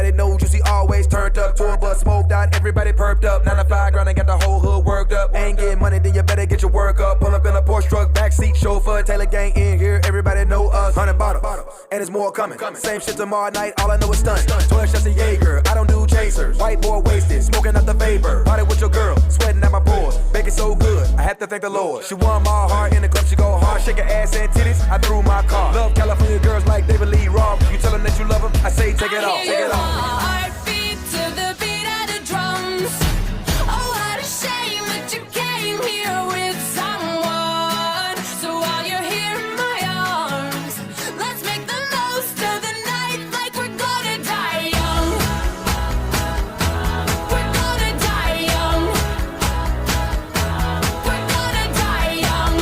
everybody knows Juicy always turned up. Tour bus smoked out, everybody perked up. 9 to 5 grind and got the whole hood worked up. Ain't getting money, then you better get your work up. Pull up in a Porsche truck, backseat chauffeur. Taylor gang in here, everybody know us. 100 bottles, and there's more coming. Same shit tomorrow night, all I know is stunts. 12 shots of Jaeger, I don't do chasers. White boy wasted, smoking up the vapor. Party with your girl, sweating at my pores. Baking so good, I have to thank the Lord. She won my heart in the club, she go hard. Shake her ass and titties, I threw my car. Love California girls like David Lee Roth. You tell them that you love them, I say take it off, take it off. Heartbeat to the beat of the drums. Oh, what a shame that you came here with someone. So while you're here in my arms, let's make the most of the night like we're gonna die young. We're gonna die young. We're gonna die young.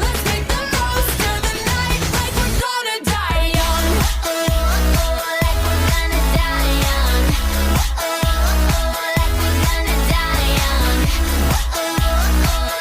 Let's make the most of the night like we're gonna die young. Like we're gonna die young. Like we're gonna die young.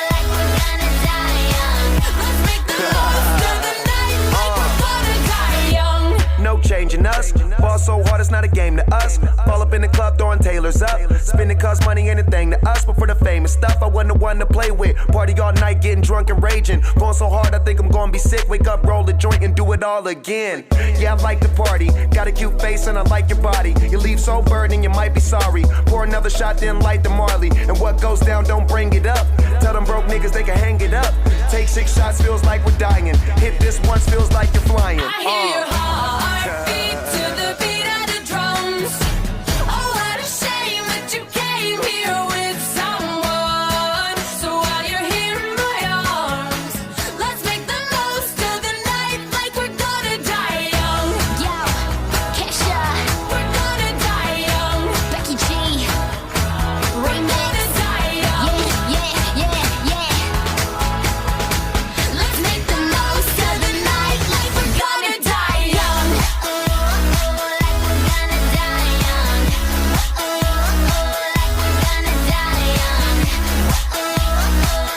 Like we're gonna die young. Let's make the most of the night like we're gonna die young. No changing us. Ball so hard, it's not a game to us. Fall up in the club, throwing Taylors up. Spending cause money ain't a thing to us. But for the famous stuff, I wasn't the one to play with. Party all night, getting drunk and raging. Going so hard, I think I'm gonna be sick. Wake up, roll a joint, and do it all again. Yeah, I like the party. Got a cute face, and I like your body. You leave so burning, you might be sorry. Pour another shot, then light the Marley. And what goes down, don't bring it up. Tell them broke niggas they can hang it up. Take 6 shots, feels like we're dying. Hit this once, feels like you're flying. I hear your heartbeat to the beat of the drums. Oh, what a shame that you came here with someone. So while you're here in my arms, let's make the most of the night like we're gonna die young. Yo, Kesha, we're gonna die young. Becky G, remix. Let's make the most of the night like we're gonna die young. Like we're gonna die young. Like we're gonna die young.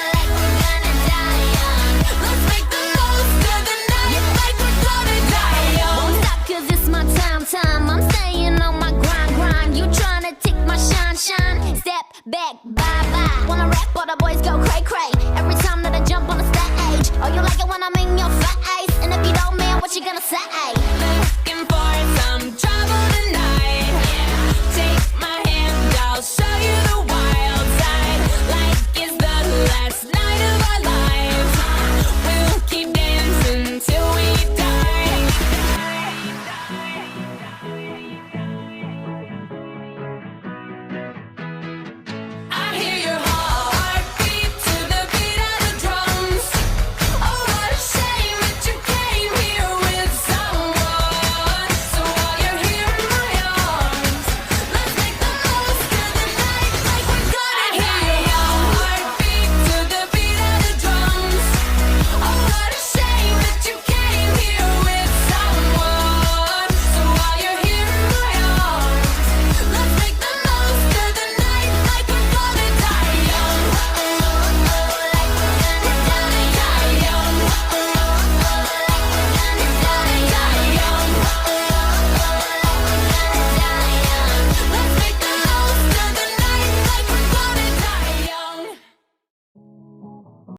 Like we're gonna die young. Let's make the most of the night like we're gonna die young. Won't stop 'cause it's my time. I'm staying on my grind. You tryna take my shine. Step back, bye. Wanna rap, all the boys go cray. Every time that I jump on the stage. Oh, you like it when I'm in your face. And if you don't, man, what you gonna say?